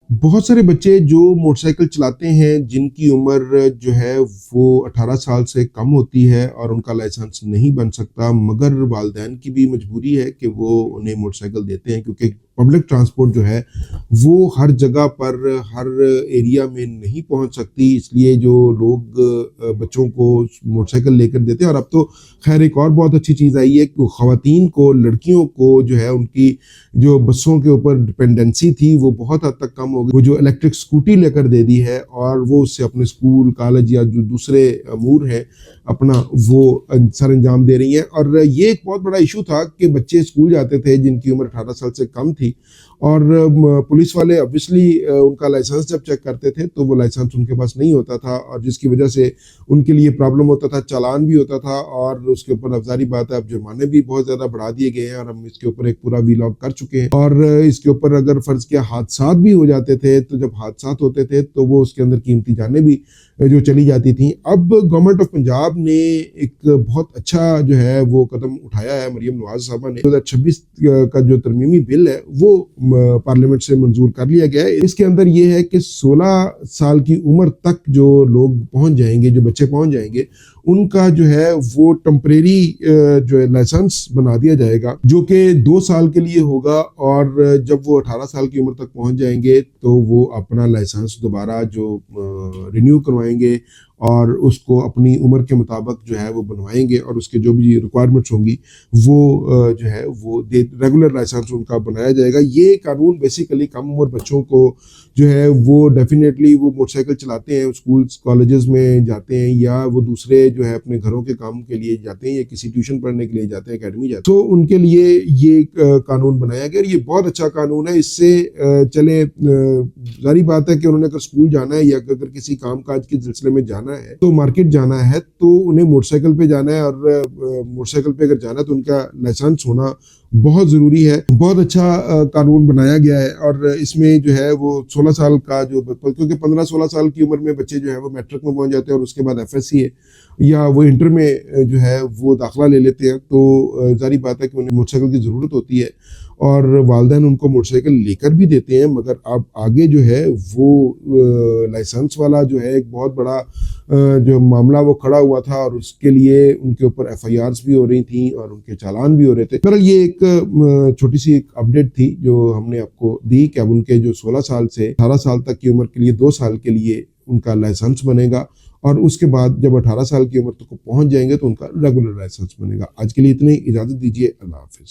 بہت سارے بچے جو موٹر سائیکل چلاتے ہیں جن کی عمر جو ہے وہ 18 سال سے کم ہوتی ہے اور ان کا لائسنس نہیں بن سکتا، مگر والدین کی بھی مجبوری ہے کہ وہ انہیں موٹر سائیکل دیتے ہیں، کیونکہ پبلک ٹرانسپورٹ جو ہے وہ ہر جگہ پر ہر ایریا میں نہیں پہنچ سکتی، اس لیے جو لوگ بچوں کو موٹر سائیکل لے کر دیتے ہیں۔ اور اب تو خیر ایک اور بہت اچھی چیز آئی ہے کہ خواتین کو، لڑکیوں کو جو ہے ان کی جو بسوں کے اوپر ڈپینڈنسی تھی وہ بہت حد تک کم ہو گئی۔ وہ جو الیکٹرک اسکوٹی لے کر دے دی ہے اور وہ اس سے اپنے اسکول، کالج یا جو دوسرے امور ہیں اپنا وہ سر انجام دے رہی ہیں۔ اور یہ ایک بہت بڑا ایشو تھا کہ بچے اسکول جاتے تھے جن کی عمر 18 سال سے کم تھی، اور پولیس والے obviously ان کا لائسنس جب چیک کرتے تھے تو وہ لائسنس ان کے پاس نہیں ہوتا تھا، اور جس کی وجہ سے ان کے لیے پرابلم ہوتا تھا، چالان بھی ہوتا تھا، اور اس کے اوپر افزاری بات ہے اب جرمانے بھی بہت زیادہ بڑھا دیے گئے ہیں، اور ہم اس کے اوپر ایک پورا ویلاگ کر چکے ہیں۔ اور اس کے اوپر اگر فرض کیا حادثات بھی ہو جاتے تھے تو جب حادثات ہوتے تھے تو وہ اس کے اندر قیمتی جانیں بھی جو چلی جاتی تھیں۔ اب گورنمنٹ آف پنجاب نے ایک بہت اچھا جو ہے وہ قدم اٹھایا ہے، مریم نواز صاحبہ نے 2026 کا جو ترمیمی بل ہے وہ پارلیمنٹ سے منظور کر لیا گیا ہے۔ اس کے اندر یہ ہے کہ 16 سال کی عمر تک جو لوگ پہنچ جائیں گے، جو بچے پہنچ جائیں گے، ان کا جو ہے وہ ٹمپریری جو ہے لائسنس بنا دیا جائے گا، جو کہ 2 سال کے لیے ہوگا، اور جب وہ 18 سال کی عمر تک پہنچ جائیں گے تو وہ اپنا لائسنس دوبارہ جو رینیو کروائیں گے اور اس کو اپنی عمر کے مطابق جو ہے وہ بنوائیں گے، اور اس کے جو بھی ریکوائرمنٹس ہوں گی وہ جو ہے وہ ریگولر لائسنس ان کا بنایا جائے گا۔ یہ قانون بیسیکلی کم عمر بچوں کو جو ہے وہ ڈیفینیٹلی وہ موٹر سائیکل چلاتے ہیں، اسکولز کالجز میں جاتے ہیں، یا وہ دوسرے جو ہے اپنے گھروں کے کام کے لیے جاتے ہیں، یا کسی ٹیوشن پڑھنے کے لیے جاتے ہیں، اکیڈمی جاتے ہیں، تو ان کے لیے یہ قانون بنایا گیا، اور یہ بہت اچھا قانون ہے۔ اس سے چلے ظاہری بات ہے کہ انہوں نے اگر اسکول جانا ہے یا اگر کسی کام کاج کے سلسلے میں جانا ہے تو مارکیٹ جانا ہے تو انہیں موٹر سائیکل پہ جانا ہے، اور موٹر سائیکل پہ اگر جانا ہے تو ان کا لائسنس ہونا بہت ضروری ہے۔ بہت اچھا قانون بنایا گیا ہے، اور اس میں جو ہے وہ 16 سال کا جو، کیونکہ 15-16 سال کی عمر میں بچے جو ہے وہ میٹرک میں پہنچ جاتے ہیں، اور اس کے بعد ایف ایس سی ہے یا وہ انٹر میں جو ہے وہ داخلہ لے لیتے ہیں، تو ظاہری بات ہے کہ انہیں موٹر سائیکل کی ضرورت ہوتی ہے، اور والدین ان کو موٹر سائیکل لے کر بھی دیتے ہیں، مگر اب آگے جو ہے وہ لائسنس والا جو ہے ایک بہت بڑا جو معاملہ وہ کھڑا ہوا تھا، اور اس کے لیے ان کے اوپر ایف آئی آرز بھی ہو رہی تھیں اور ان کے چالان بھی ہو رہے تھے۔ بہرحال یہ ایک چھوٹی سی ایک اپڈیٹ تھی جو ہم نے آپ کو دی کہ اب ان کے جو 16 سال سے 18 سال تک کی عمر کے لیے 2 سال کے لیے ان کا لائسنس بنے گا، اور اس کے بعد جب 18 سال کی عمر تک پہنچ جائیں گے تو ان کا ریگولر لائسنس بنے گا۔ آج کے لیے اتنے، اجازت دیجیے، اللہ حافظ۔